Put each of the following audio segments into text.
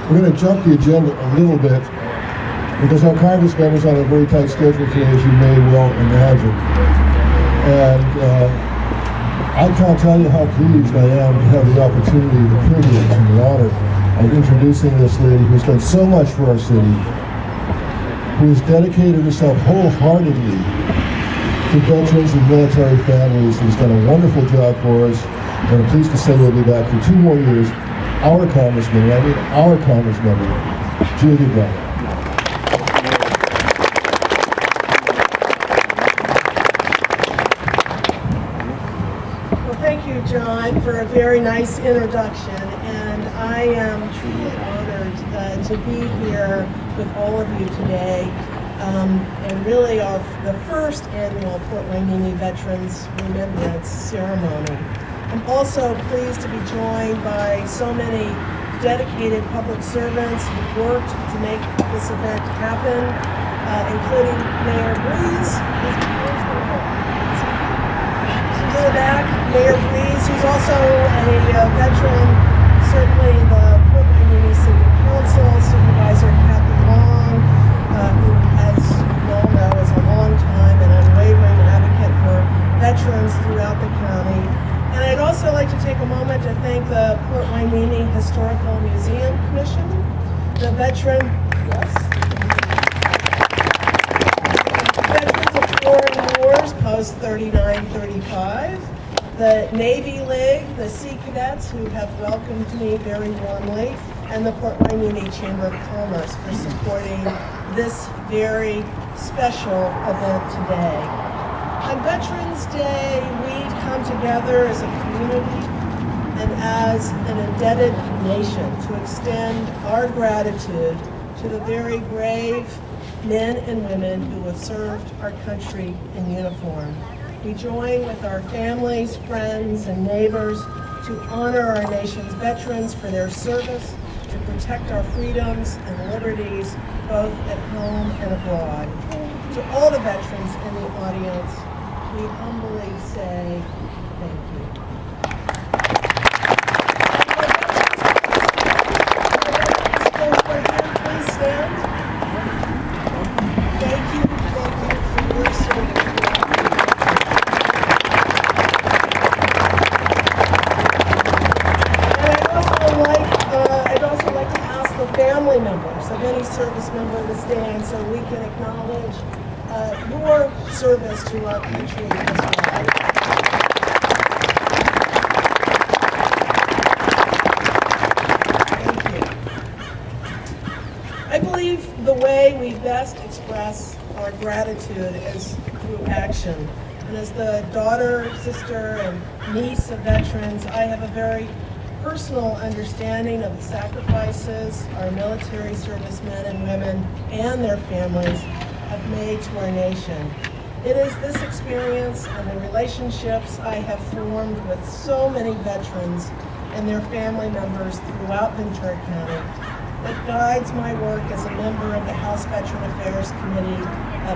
We're going to jump the agenda a little bit because our Congress members on a very tight schedule today, as you may well imagine. And I can't tell you how pleased I am to have the opportunity, the privilege, and the honor of introducing this lady who's done so much for our city, who has dedicated herself wholeheartedly to veterans and military families, and has done a wonderful job for us. And I'm pleased to say we'll be back for 2 more years. Our Congressman, our Congressmember, Julia Brown. Well, thank you, John, for a very nice introduction. And I am truly honored to be here with all of you today. And really the first annual Port Hueneme Veterans Remembrance Ceremony. I'm also pleased to be joined by so many dedicated public servants who worked to make this event happen, including Mayor Breeze. In the back, Mayor Breeze, who's also a veteran, certainly the Port Hueneme City Council, Supervisor Kathy Long, who, as you all know, is a long-time and unwavering advocate for veterans throughout the county. And I'd also like to take a moment to thank the Port Hueneme Historical Museum Commission, the Veterans of Foreign Wars, Post 3935, the Navy League, the Sea Cadets who have welcomed me very warmly, and the Port Hueneme Chamber of Commerce for supporting this very special event today. On Veterans Day, we come together as a community and as an indebted nation to extend our gratitude to the very brave men and women who have served our country in uniform. We join with our families, friends, and neighbors to honor our nation's veterans for their service to protect our freedoms and liberties both at home and abroad. To all the veterans in the audience, we humbly say thank you. Please stand. Thank you for your service. And I'd also like to ask the family members of any service member to stand so we can acknowledge your service to our country as well. Thank you. I believe the way we best express our gratitude is through action. And as the daughter, sister, and niece of veterans, I have a very personal understanding of the sacrifices our military servicemen and women and their families have made to our nation. It is this experience and the relationships I have formed with so many veterans and their family members throughout Ventura County that guides my work as a member of the House Veteran Affairs Committee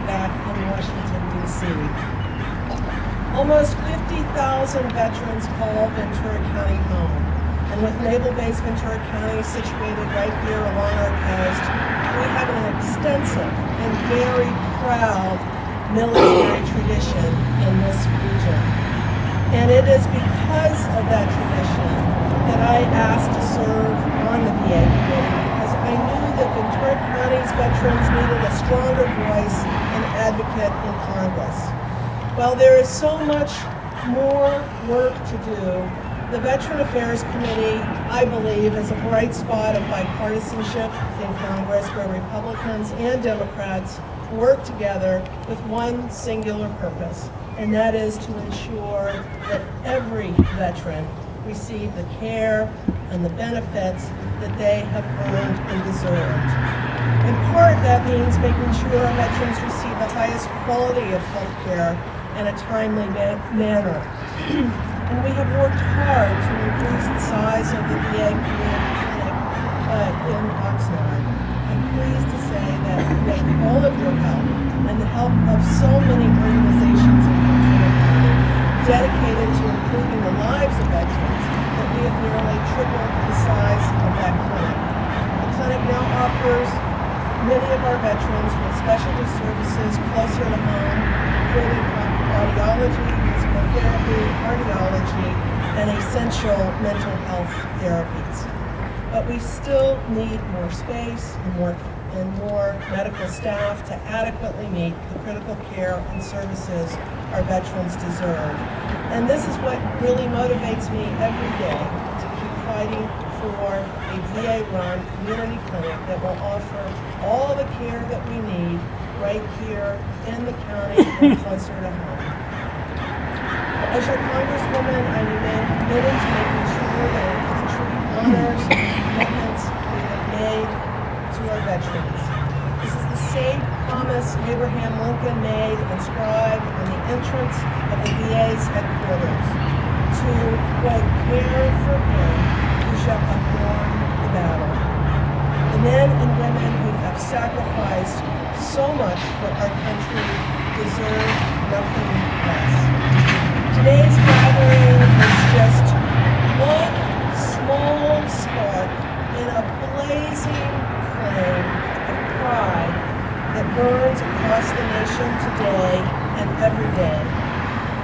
back in Washington, D.C. Almost 50,000 veterans call Ventura County home. And with Naval Base Ventura County situated right here along our coast, we have an extensive and very proud military tradition in this region. And it is because of that tradition that I asked to serve on the VA committee, because I knew that Ventura County's veterans needed a stronger voice and advocate in Congress. While there is so much more work to do, the Veteran Affairs Committee, I believe, is a bright spot of bipartisanship in Congress where Republicans and Democrats work together with one singular purpose, and that is to ensure that every veteran receive the care and the benefits that they have earned and deserved. In part, that means making sure our veterans receive the highest quality of health care in a timely manner. And we have worked hard to increase the size of the VA community clinic in Oxnard. I'm pleased to say that with all of your help and the help of so many organizations in Ventura County, dedicated to improving the lives of veterans that we have nearly tripled the size of that clinic. The clinic now offers many of our veterans with specialty services closer to home, including audiology, physical therapy, cardiology, and essential mental health therapies. But we still need more space and more medical staff to adequately meet the critical care and services our veterans deserve. And this is what really motivates me every day to keep fighting for a VA-run community clinic that will offer all the care that we need right here in the county and closer to home. As your Congresswoman, I remain committed to making sure that our country honors the commitments we have made to our veterans. This is the same promise Abraham Lincoln made inscribed on the entrance of the VA's headquarters, to quote, care for him who shall have won the battle. The men and women who have sacrificed so much for our country deserve nothing less. Today's gathering is just one small spark in a blazing flame of pride that burns across the nation today and every day.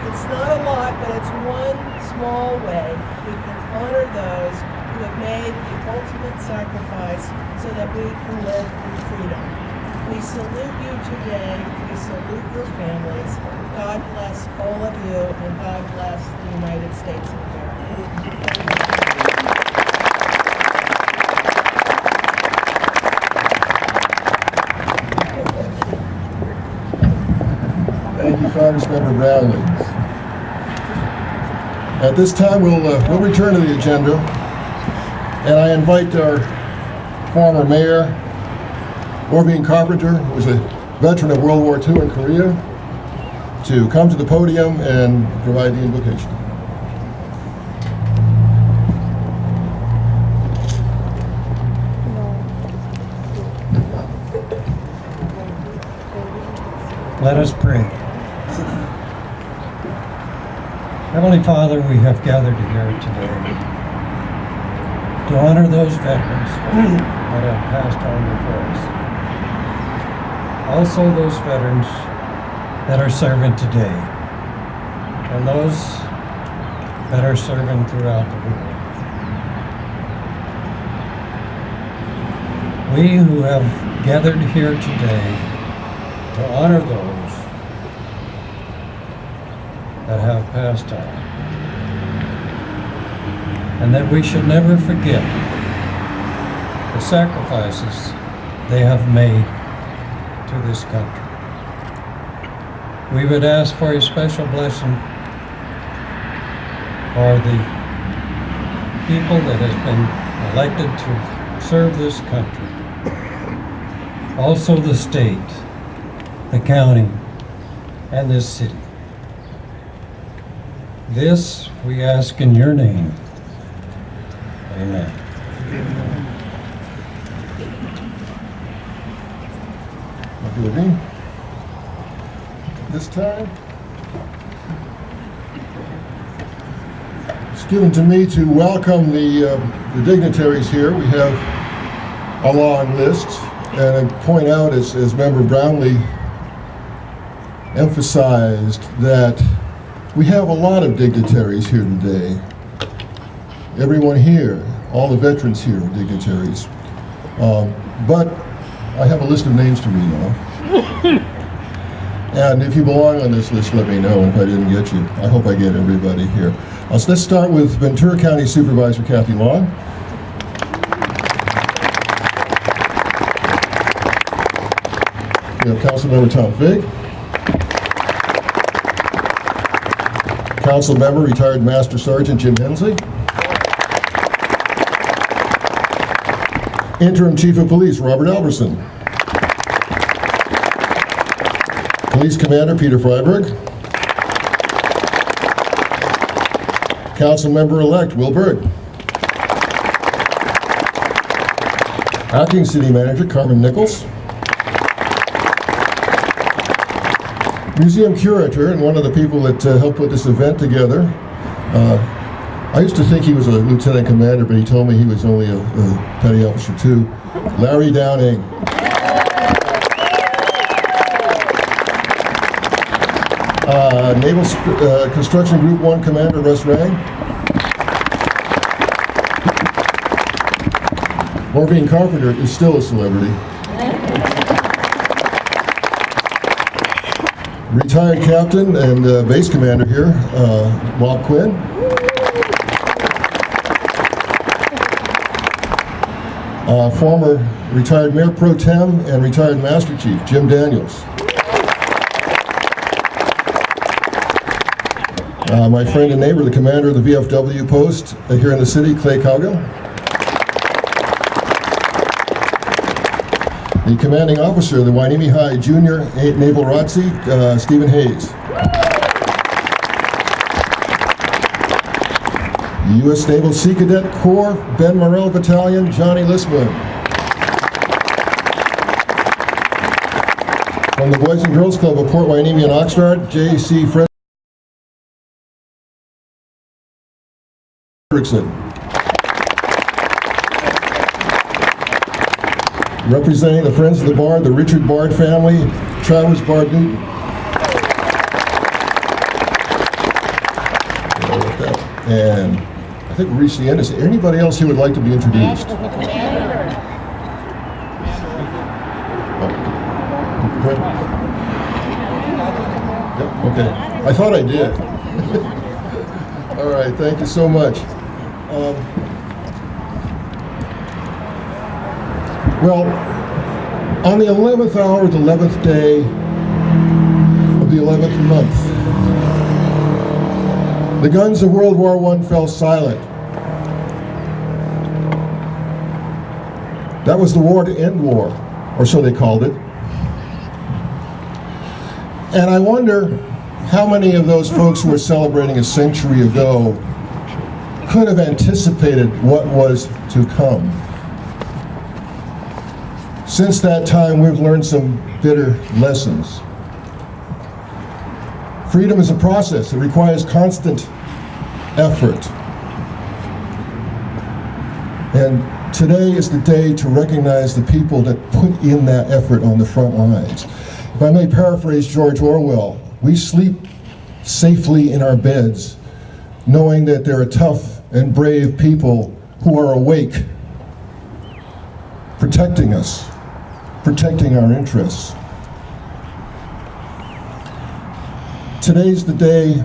It's not a lot, but it's one small way we can honor those who have made the ultimate sacrifice so that we can live in freedom. We salute you today. We salute your families. God bless all of you, and God bless the United States of America. Thank you, Congressmember Brownlee. At this time, we'll return to the agenda, and I invite our former mayor, Orvine Carpenter, who was a veteran of World War II in Korea, to come to the podium and provide the invocation. Let us pray. Heavenly Father, we have gathered here today to honor those veterans that have passed on before us. Also those veterans that are serving today, and those that are serving throughout the world. We who have gathered here today to honor those that have passed on, and that we should never forget the sacrifices they have made to this country. We would ask for a special blessing for the people that has been elected to serve this country, also the state, the county, and this city. This we ask in your name. Amen. Thank you, Orvine. This time, it's given to me to welcome the dignitaries here. We have a long list, and I point out, as Member Brownlee emphasized, that we have a lot of dignitaries here today. Everyone here, all the veterans here are dignitaries. But I have a list of names to read off. And if you belong on this list, let me know if I didn't get you. I hope I get everybody here. So let's start with Ventura County Supervisor Kathy Long. We have Councilmember Tom Fig. Councilmember, retired Master Sergeant Jim Hensley. Interim Chief of Police Robert Alverson. Police Commander Peter Freiberg. Councilmember-elect Will Berg. Acting City Manager Carmen Nichols. museum curator and one of the people that helped put this event together. I used to think he was a lieutenant commander, but he told me he was only a petty officer too. Larry Downing. Naval Construction Group 1 Commander Russ Rang. Maureen Carpenter is still a celebrity. Retired captain and base commander here, Bob Quinn. Former retired Mayor Pro Tem and retired Master Chief, Jim Daniels. My friend and neighbor, the commander of the VFW post here in the city, Clay Cowgill. The commanding officer of the Hueneme High Junior Naval ROTC, Stephen Hayes. The U.S. Naval Sea Cadet Corps, Ben Morrell Battalion, Johnny Lisman. From the Boys and Girls Club of Port Hueneme and Oxnard, J.C. Fredrickson. Representing the Friends of the Bard, the Richard Bard family, Travers Bard Newton. And I think we reached the end. Is there anybody else who would like to be introduced? Yep, okay. I thought I did. All right, thank you so much. Well, on the 11th hour, the 11th day of the 11th month, the guns of World War I fell silent. That was the war to end war, or so they called it. And I wonder how many of those folks who were celebrating a century ago could have anticipated what was to come. Since that time, we've learned some bitter lessons. Freedom is a process. It requires constant effort. And today is the day to recognize the people that put in that effort on the front lines. If I may paraphrase George Orwell, we sleep safely in our beds, knowing that there are tough and brave people who are awake, protecting us, protecting our interests. Today's the day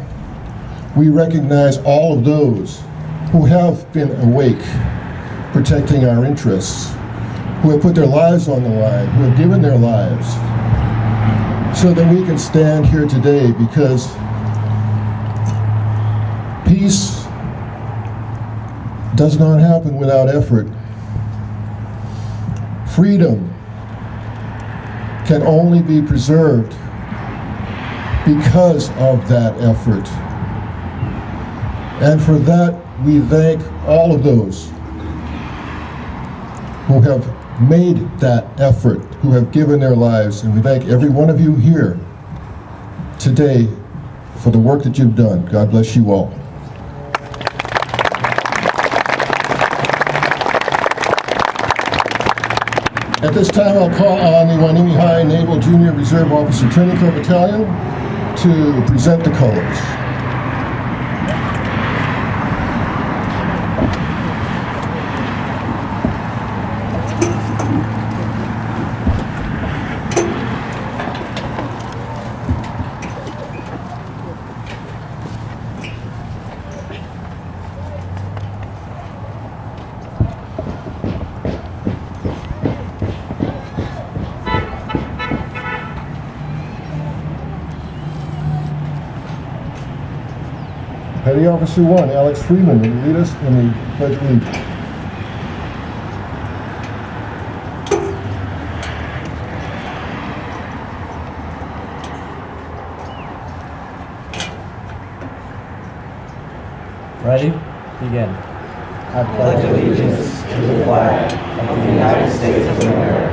we recognize all of those who have been awake, protecting our interests, who have put their lives on the line, who have given their lives, so that we can stand here today, because peace does not happen without effort. Freedom can only be preserved because of that effort. And for that, we thank all of those who have made that effort, who have given their lives, and we thank every one of you here today for the work that you've done. God bless you all. At this time, I'll call on the Hueneme High Naval Junior Reserve Officer Training Corps Battalion to present the colors. Petty Officer 1, Alex Freeman, will lead us in the Pledge of Allegiance. Ready? Begin. I pledge allegiance to the flag of the United States of America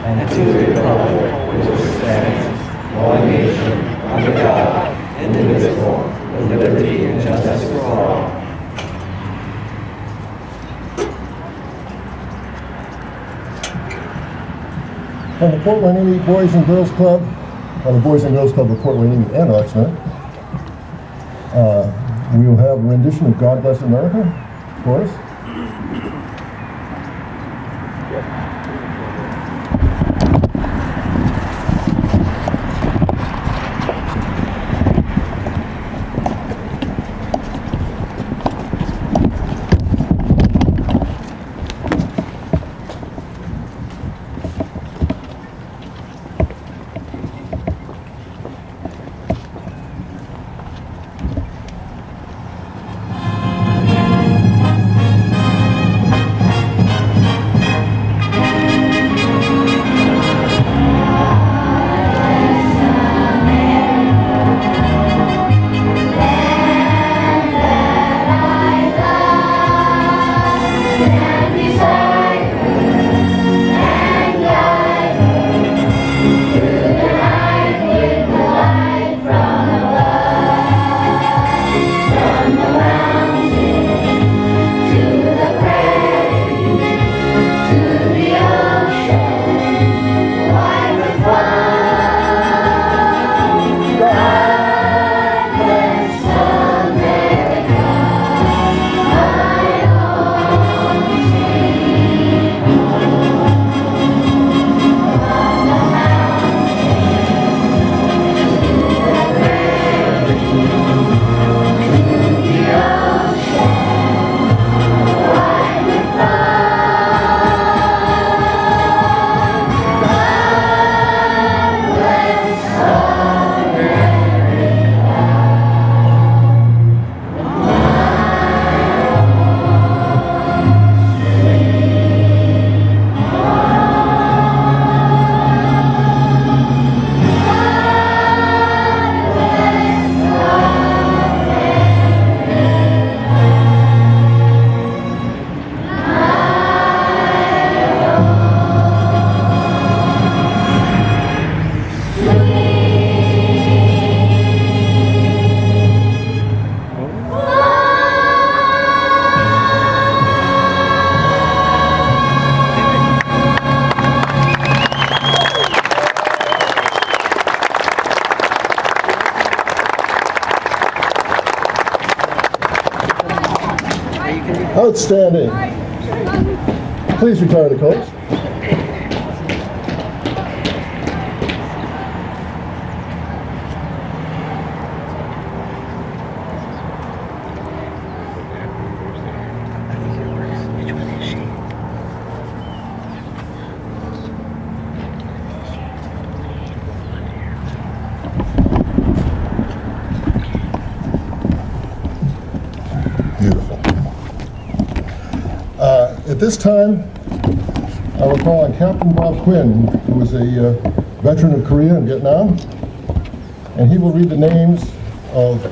and to the republic which stands, one nation, under God, indivisible, with liberty and justice for all. On the Port Hueneme Boys and Girls Club, on the Boys and Girls Club of Port Hueneme and Oxnard, we will have a rendition of God Bless America for us. Outstanding. Please retire the coats. Beautiful. At this time, I will call on Captain Bob Quinn, who is a veteran of Korea and Vietnam, and he will read the names of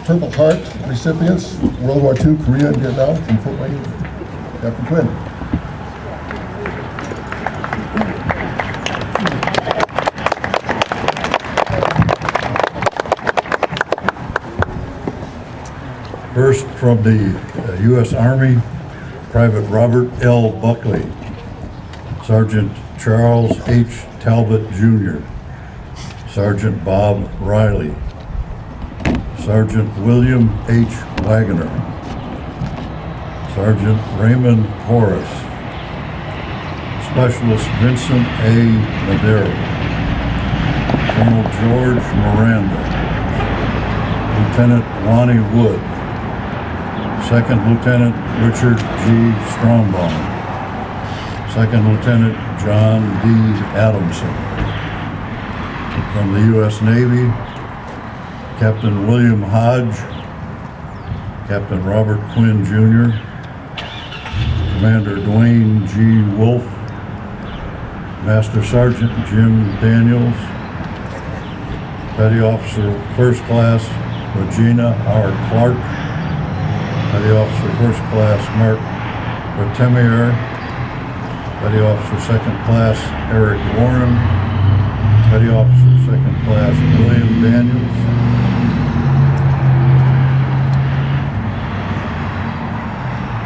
Purple Heart recipients, World War II, Korea and Vietnam, from Fort Wayne. Captain Quinn. First, from the U.S. Army, Private Robert L. Buckley, Sergeant Charles H. Talbot, Jr., Sergeant Bob Riley, Sergeant William H. Wagner, Sergeant Raymond Horace, Specialist Vincent A. Madera, Colonel George Miranda, Lieutenant Lonnie Wood, Second Lieutenant Richard G. Strombaum, Second Lieutenant John D. Adamson. From the U.S. Navy, Captain William Hodge, Captain Robert Quinn, Jr., Commander Dwayne G. Wolf, Master Sergeant Jim Daniels, Petty Officer First Class Regina R. Clark, Petty Officer First Class Mark Retemier, Petty Officer Second Class Eric Warren, Petty Officer Second Class William Daniels.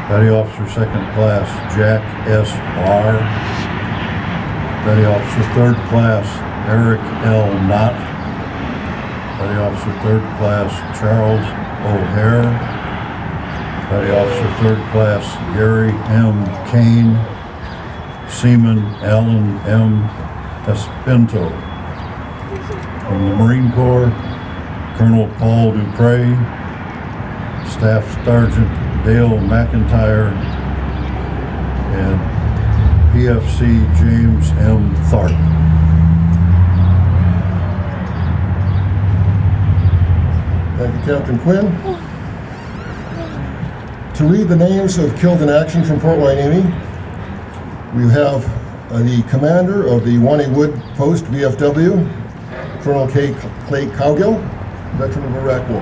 Petty Officer Second Class Jack S. Barr. Petty Officer Third Class Eric L. Knott. Petty Officer Third Class Charles O'Hare. Petty Officer Third Class Gary M. Kane. Seaman Alan M. Espinto. From the Marine Corps, Colonel Paul Dupre. Staff Sergeant Dale McIntyre. And PFC James M. Tharp. Thank you, Captain Quinn. To read the names of killed in action from Port Hueneme, we have the commander of the Wani Wood Post VFW, Colonel Clay Cowgill, veteran of Iraq War.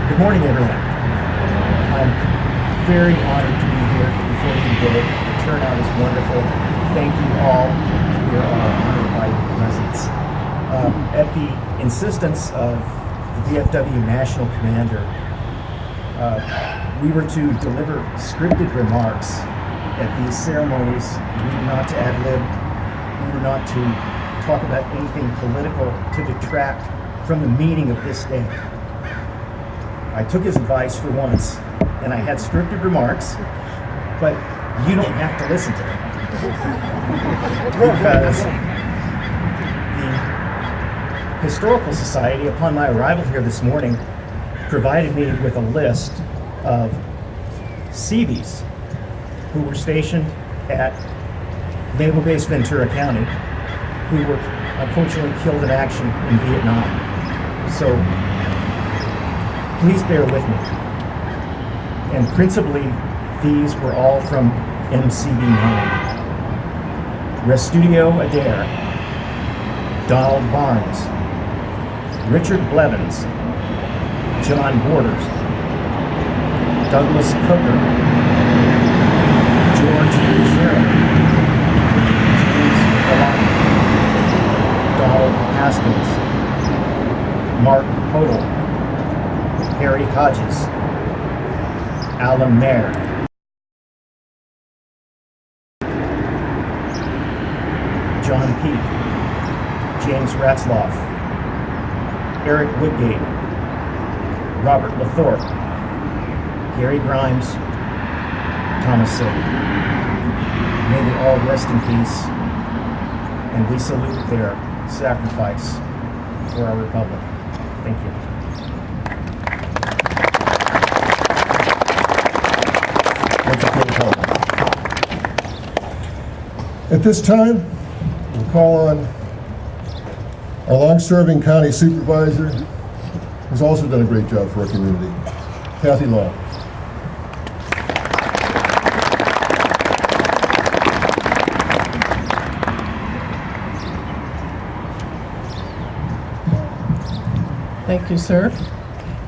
Good morning, everyone. I'm very honored to be here before you today. The turnout is wonderful. Thank you all. We are honored by your presence. At the insistence of the VFW National Commander, we were to deliver scripted remarks at these ceremonies. We were not to ad-lib. We were not to talk about anything political to detract from the meaning of this day. I took his advice for once, and I had scripted remarks, but you don't have to listen to them. Because the Historical Society, upon my arrival here this morning, provided me with a list of Seabees who were stationed at Naval Base Ventura County, who were unfortunately killed in action in Vietnam. So please bear with me. And principally, these were all from MCB 9. Restudio Adair, Donald Barnes, Richard Blevins, John Borders, Douglas Cooker, George Sherrill, James Kalani, Donald Haskins, Mark Hodel, Harry Hodges, Alan Mayer, John Peake, James Ratzloff, Eric Woodgate, Robert Lathorpe, Gary Grimes, Thomas Silver. May they all rest in peace, and we salute their sacrifice for our republic. Thank you. At this time, we'll call on our long-serving county supervisor, who's also done a great job for our community, Kathy Long. Thank you, sir.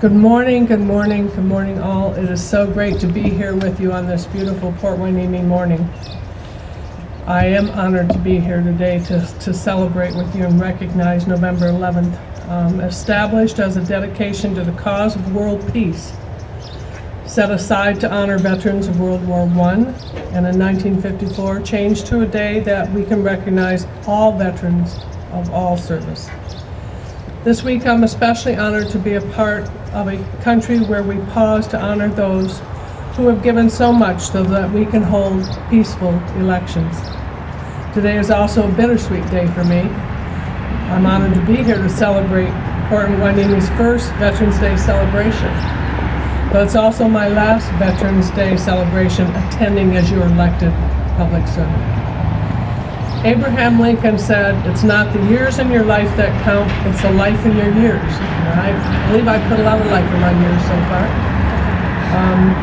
Good morning, good morning, good morning all. It is so great to be here with you on this beautiful Port Hueneme morning. I am honored to be here today to celebrate with you and recognize November 11th, established as a dedication to the cause of world peace, set aside to honor veterans of World War I, and in 1954 changed to a day that we can recognize all veterans of all service. This week I'm especially honored to be a part of a country where we pause to honor those who have given so much so that we can hold peaceful elections. Today is also a bittersweet day for me. I'm honored to be here to celebrate Port Hueneme's first Veterans Day celebration. But it's also my last Veterans Day celebration attending as your elected public servant. Abraham Lincoln said, "It's not the years in your life that count, it's the life in your years." And I believe I put a lot of life in my years so far.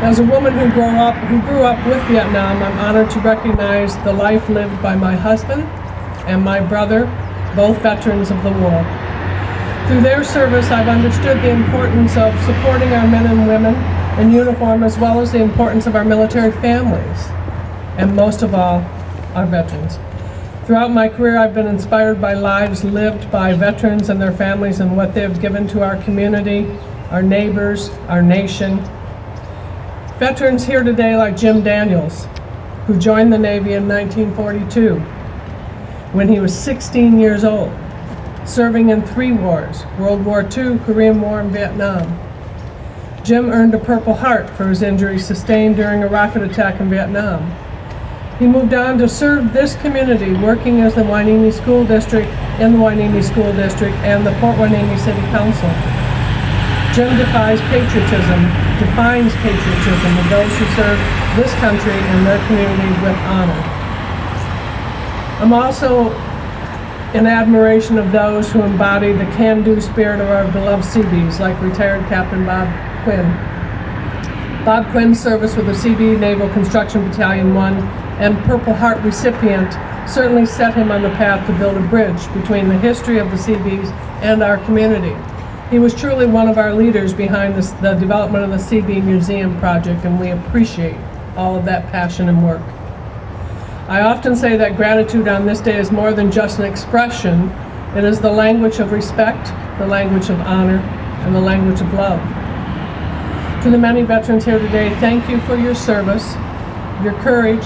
As a woman who grew up with Vietnam, I'm honored to recognize the life lived by my husband and my brother, both veterans of the war. Through their service, I've understood the importance of supporting our men and women in uniform, as well as the importance of our military families, and most of all, our veterans. Throughout my career, I've been inspired by lives lived by veterans and their families and what they have given to our community, our neighbors, our nation. Veterans here today like Jim Daniels, who joined the Navy in 1942 when he was 16 years old, serving in 3 wars, World War II, Korean War, and Vietnam. Jim earned a Purple Heart for his injuries sustained during a rocket attack in Vietnam. He moved on to serve this community, working as the Hueneme School District, in the Hueneme School District and the Port Hueneme City Council. Jim defines patriotism of those who serve this country and their community with honor. I'm also in admiration of those who embody the can-do spirit of our beloved Seabees, like retired Captain Bob Quinn. Bob Quinn's service with the Seabee Naval Construction Battalion 1 and Purple Heart recipient certainly set him on the path to build a bridge between the history of the Seabees and our community. He was truly one of our leaders behind the development of the Seabee Museum project, and we appreciate all of that passion and work. I often say that gratitude on this day is more than just an expression. It is the language of respect, the language of honor, and the language of love. To the many veterans here today, thank you for your service, your courage,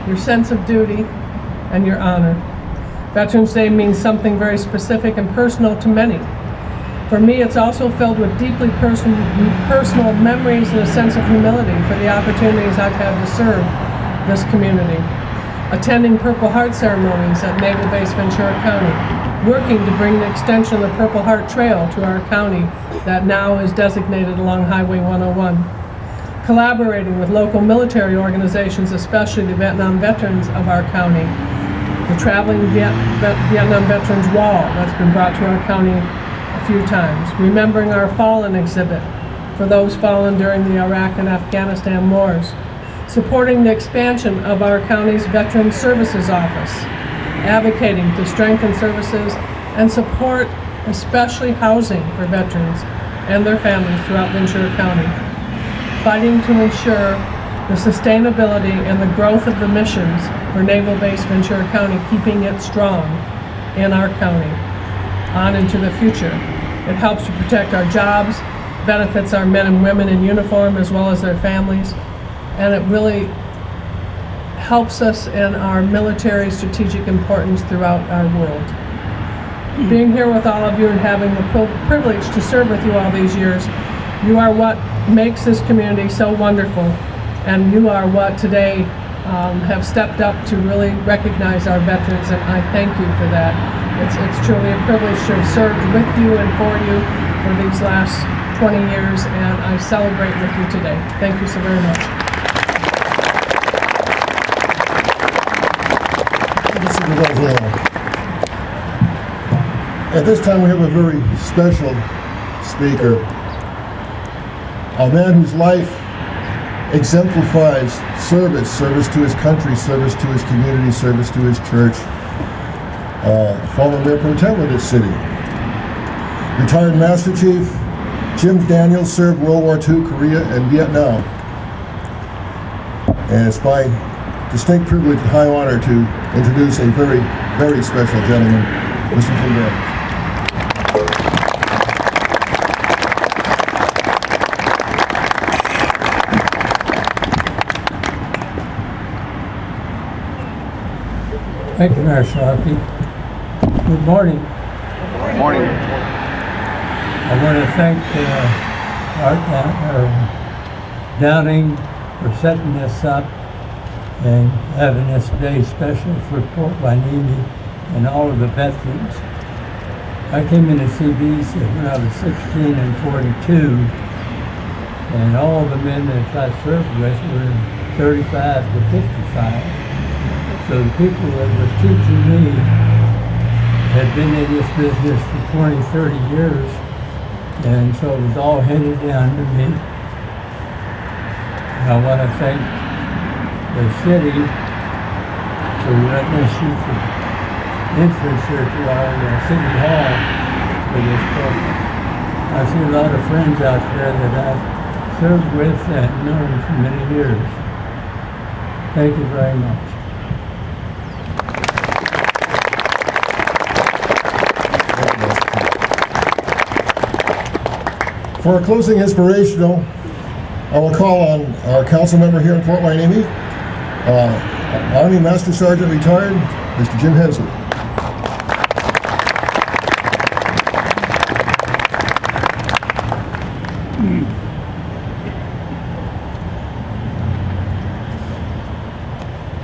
your sense of duty, and your honor. Veterans Day means something very specific and personal to many. For me, it's also filled with deeply personal memories and a sense of humility for the opportunities I've had to serve this community. Attending Purple Heart ceremonies at Naval Base Ventura County, working to bring the extension of the Purple Heart Trail to our county that now is designated along Highway 101. Collaborating with local military organizations, especially the Vietnam veterans of our county. The traveling Vietnam Veterans Wall that's been brought to our county a few times. Remembering our fallen exhibit for those fallen during the Iraq and Afghanistan wars. Supporting the expansion of our county's Veterans Services Office. Advocating to strengthen services and support especially housing for veterans and their families throughout Ventura County. Fighting to ensure the sustainability and the growth of the missions for Naval Base Ventura County, keeping it strong in our county on into the future. It helps to protect our jobs, benefits our men and women in uniform as well as their families, and it really helps us in our military strategic importance throughout our world. Being here with all of you and having the privilege to serve with you all these years, you are what makes this community so wonderful, and you are what today have stepped up to really recognize our veterans, and I thank you for that. It's truly a privilege to have served with you and for you for these last 20 years, and I celebrate with you today. Thank you so very much. At this time, we have a very special speaker, a man whose life exemplifies service to his country, service to his community, service to his church. Former Mayor Pro Tem of this city. Retired Master Chief Jim Daniels served World War II, Korea, and Vietnam. And it's my distinct privilege and high honor to introduce a very, very special gentleman, Mr. Hueneme. Thank you, Mayor Sharkey. Good morning. Good morning. I want to thank Art Downing for setting this up and having this day special for Port Hueneme and all of the veterans. I came into CB's when I was 16 and 42, and all the men that I served with were 35 to 55. So the people that was teaching me had been in this business for 20, 30 years, and so it was all handed down to me. And I want to thank the city for letting us use the entrance here to our city hall for this program. I see a lot of friends out there that I've served with and known for many years. Thank you very much. For a closing inspirational, I will call on our council member here in Port Hueneme, Army Master Sergeant retired, Mr. Jim Hensley.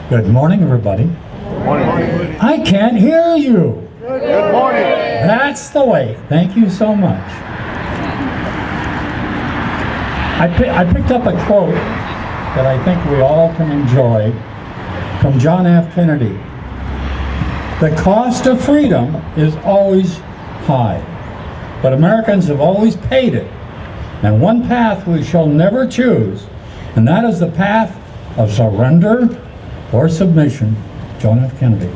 Good morning, everybody. Good morning. I can't hear you. Good morning. That's the way. Thank you so much. I picked up a quote that I think we all can enjoy from John F. Kennedy. The cost of freedom is always high, but Americans have always paid it. And one path we shall never choose, and that is the path of surrender or submission. John F. Kennedy.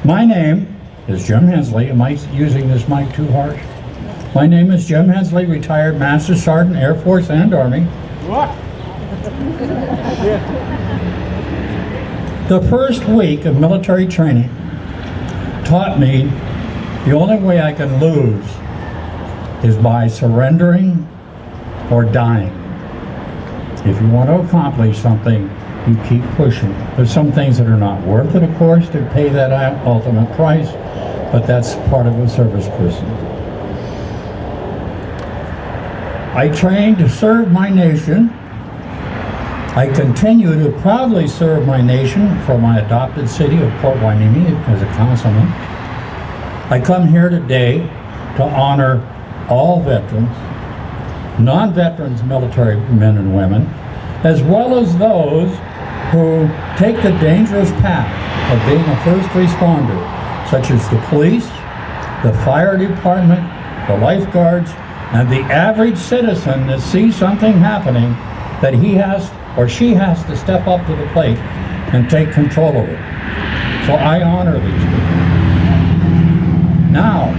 My name is Jim Hensley. Am I using this mic too harsh? My name is Jim Hensley, retired Master Sergeant, Air Force and Army. What? The first week of military training taught me the only way I can lose is by surrendering or dying. If you want to accomplish something, you keep pushing. There's some things that are not worth it, of course, to pay that ultimate price, but that's part of a service person. I trained to serve my nation. I continue to proudly serve my nation from my adopted city of Port Hueneme as a councilman. I come here today to honor all veterans, non-veterans military men and women, as well as those who take the dangerous path of being a first responder, such as the police, the fire department, the lifeguards, and the average citizen that sees something happening that he has or she has to step up to the plate and take control of it. So I honor these people. Now,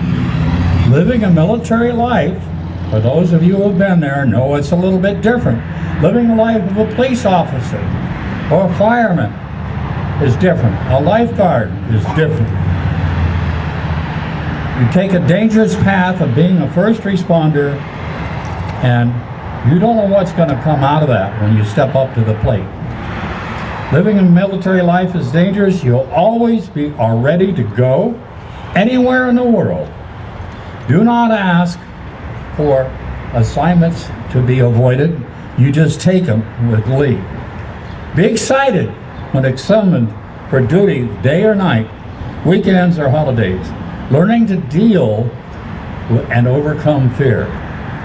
living a military life, for those of you who have been there, know it's a little bit different. Living the life of a police officer or a fireman is different. A lifeguard is different. You take a dangerous path of being a first responder, and you don't know what's going to come out of that when you step up to the plate. Living a military life is dangerous. You'll always be ready to go anywhere in the world. Do not ask for assignments to be avoided. You just take them with glee. Be excited when it's summoned for duty day or night, weekends or holidays. Learning to deal with and overcome fear.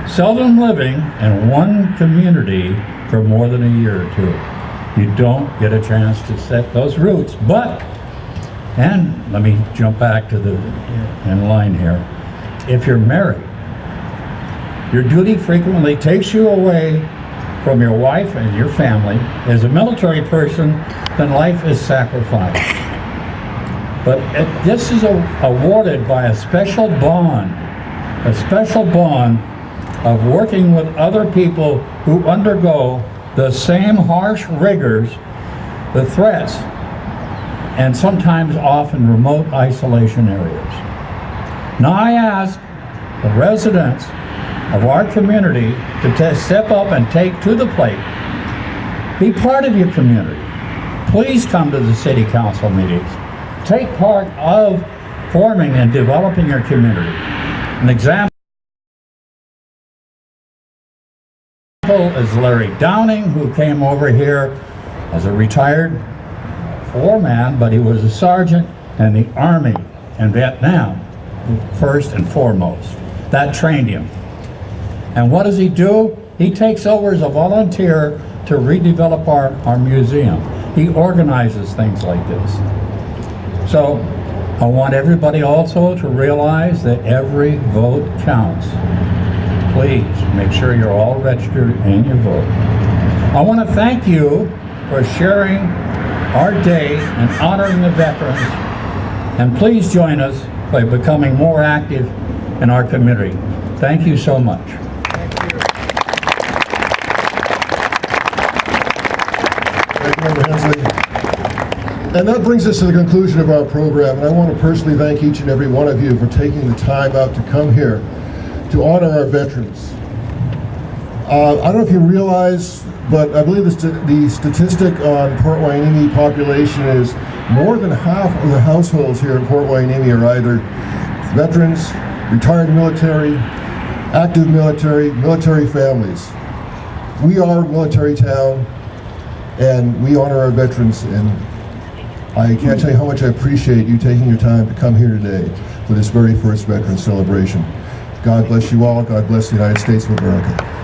Seldom living in one community for more than a year or two. You don't get a chance to set those roots, but, and let me jump back to the in line here. If you're married, your duty frequently takes you away from your wife and your family. As a military person, then life is sacrificed. But this is awarded by a special bond of working with other people who undergo the same harsh rigors, the threats, and sometimes often remote isolation areas. Now I ask the residents of our community to step up and take to the plate. Be part of your community. Please come to the city council meetings. Take part of forming and developing your community. An example is Larry Downing, who came over here as a retired foreman, but he was a sergeant in the Army in Vietnam, first and foremost. That trained him. And what does he do? He takes over as a volunteer to redevelop our museum. He organizes things like this. So I want everybody also to realize that every vote counts. Please make sure you're all registered and you vote. I want to thank you for sharing our day and honoring the veterans. And please join us by becoming more active in our community. Thank you so much. Thank you, Member Hensley. And that brings us to the conclusion of our program. And I want to personally thank each and every one of you for taking the time out to come here to honor our veterans. I don't know if you realize, but I believe the statistic on Port Hueneme population is more than half of the households here in Port Hueneme are either veterans, retired military, active military, military families. We are a military town, and we honor our veterans, and I can't tell you how much I appreciate you taking your time to come here today for this very first Veterans Celebration. God bless you all. God bless the United States of America.